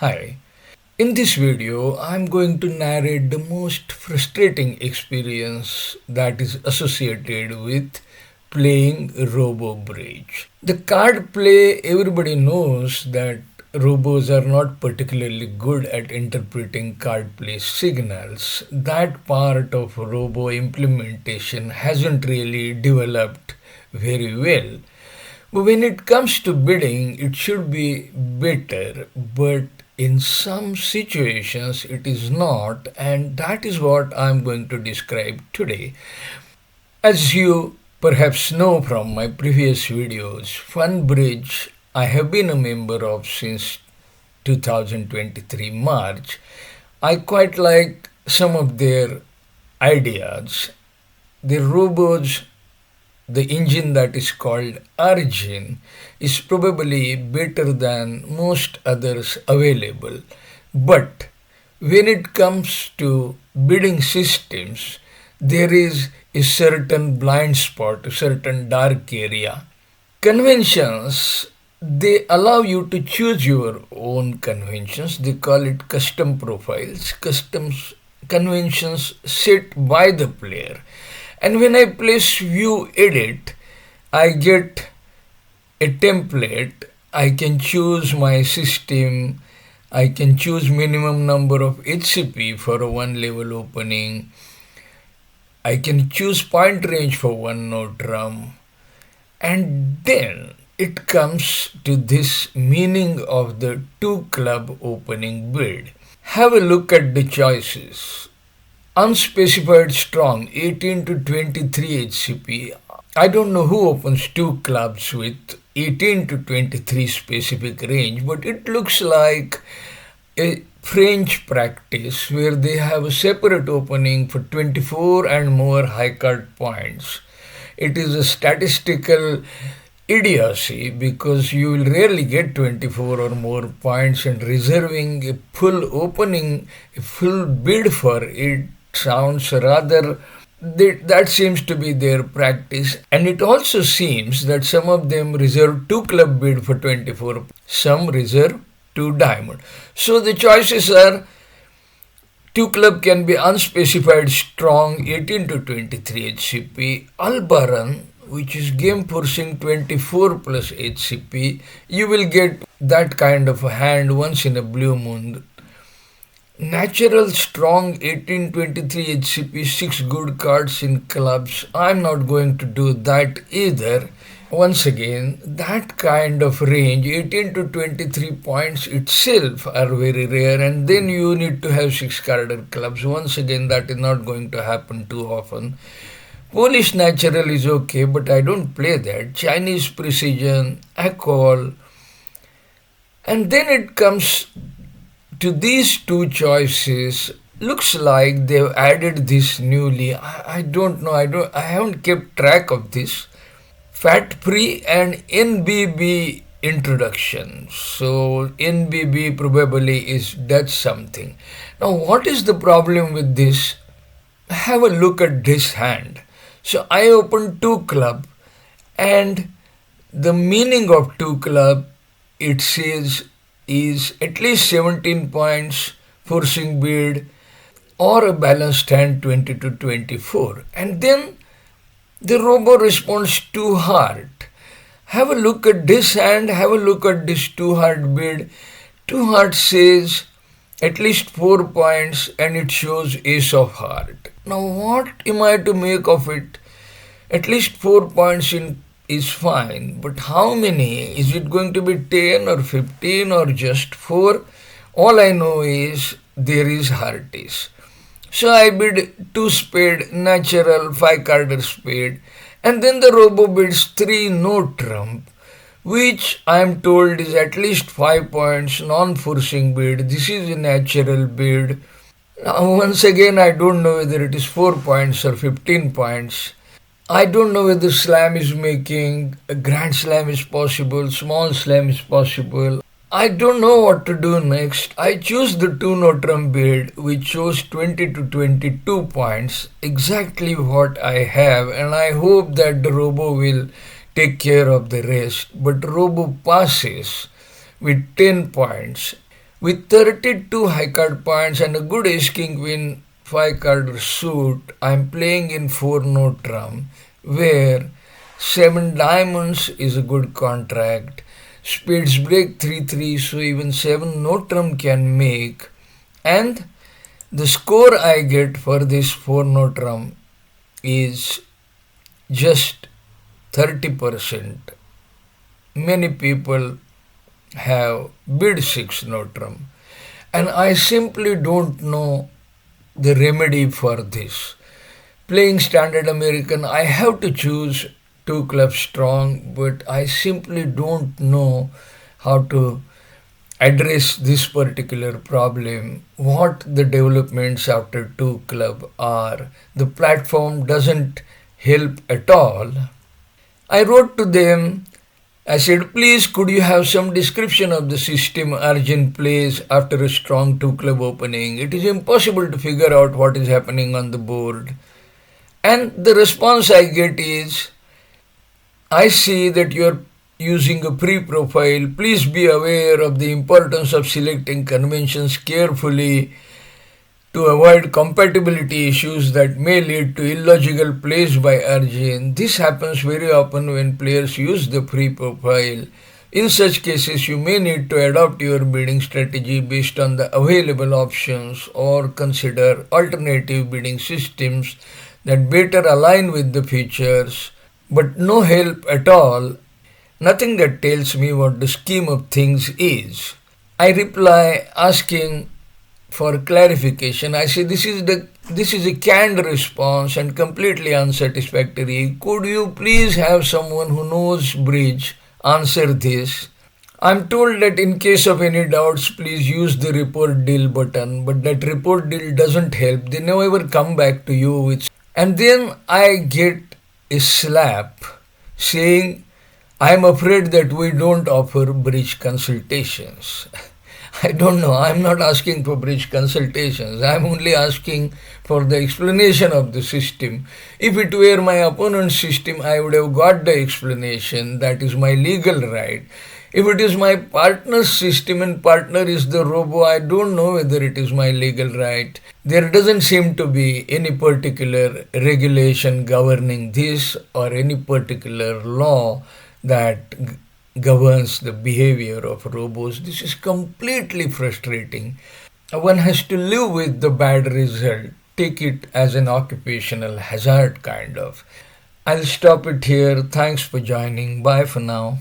Hi. In this video, I'm going to narrate the most frustrating experience that is associated with playing Robo Bridge. The card play, everybody knows that robos are not particularly good at interpreting card play signals. That part of robo implementation hasn't really developed very well. When it comes to bidding, it should be better, but in some situations it is not, and that is what I'm going to describe today. As you perhaps know from my previous videos, Funbridge I have been a member of since 2023 March. I quite like some of their ideas. The robots, the engine that is called Argine, is probably better than most others available. But when it comes to bidding systems, there is a certain blind spot, a certain dark area. Conventions, they allow you to choose your own conventions. They call it custom profiles. Customs conventions set by the player. And when I place view edit, I get a template. I can choose my system. I can choose minimum number of HCP for a one level opening. I can choose point range for one node drum. And then it comes to this meaning of the two club opening bid. Have a look at the choices. Unspecified strong 18 to 23 HCP. I don't know who opens two clubs with 18 to 23 specific range, but it looks like a French practice where they have a separate opening for 24 and more high card points. It is a statistical idiocy because you will rarely get 24 or more points, and reserving a full opening, a full bid for it sounds rather, that seems to be their practice. And it also seems that some of them reserve two club bid for 24, some reserve two diamond. So the choices are: two club can be unspecified strong 18 to 23 HCP, Albaran, which is game forcing 24 plus HCP. You will get that kind of a hand once in a blue moon. Natural strong 1823 HCP, 6 good cards in clubs. I'm not going to do that either. Once again, that kind of range, 18 to 23 points itself, are very rare, and then you need to have 6 carded clubs. Once again, that is not going to happen too often. Polish natural is okay, but I don't play that. Chinese precision, Acol. And then it comes to these two choices. Looks like they've added this newly. I don't know. I haven't kept track of this. Fat free and NBB introduction. So NBB probably is Dutch something. Now what is the problem with this? Have a look at this hand. So I opened two club, and the meaning of two club, it says, is at least 17 points forcing bid or a balanced hand 20 to 24. And then the robo responds too hard. Have a look at this hand, have a look at this too hard bid. Too hard says at least 4 points, and it shows ace of heart. Now what am I to make of it? At least 4 points is fine, but how many? Is it going to be 10 or 15 or just 4? All I know is there is heart ace. So I bid 2 spade, natural, 5 carded spade, and then the robo bids 3 no trump, which I am told is at least 5 points, non-forcing bid. This is a natural bid. Now once again, I don't know whether it is 4 points or 15 points. I don't know whether slam is making, a grand slam is possible, small slam is possible. I don't know what to do next. I choose the 2 no trump bid, which shows 20 to 22 points, exactly what I have, and I hope that the robo will take care of the rest. But robo passes with 10 points. With 32 high card points and a good ace king queen 5 card suit, I am playing in 4 note trump where 7 diamonds is a good contract. Spades break 3-3, so even 7 note trump can make. And the score I get for this 4 note trump is just 30%. Many people have bid 6 note trump, and I simply don't know the remedy for this. Playing standard American, I have to choose 2 clubs strong, but I simply don't know how to address this particular problem. What the developments after 2 club are. The platform doesn't help at all. I wrote to them. I said, please, could you have some description of the system Argine plays after a strong 2 club opening? It is impossible to figure out what is happening on the board. And the response I get is, I see that you are using a pre-profile. Please be aware of the importance of selecting conventions carefully to avoid compatibility issues that may lead to illogical plays by Argine. This happens very often when players use the pre-profile. In such cases, you may need to adopt your bidding strategy based on the available options or consider alternative bidding systems that better align with the features, but no help at all. Nothing that tells me what the scheme of things is. I reply asking for clarification. I say this is a canned response and completely unsatisfactory. Could you please have someone who knows bridge answer this? I'm told that in case of any doubts, please use the report deal button, but that report deal doesn't help. They never come back to you with. And then I get a slap saying, I'm afraid that we don't offer bridge consultations. I don't know. I'm not asking for bridge consultations. I'm only asking for the explanation of the system. If it were my opponent's system, I would have got the explanation. That is my legal right. If it is my partner's system and partner is the robo, I don't know whether it is my legal right. There doesn't seem to be any particular regulation governing this or any particular law that governs the behavior of robots. This is completely frustrating. One has to live with the bad result, take it as an occupational hazard kind of. I'll stop it here. Thanks for joining. Bye for now.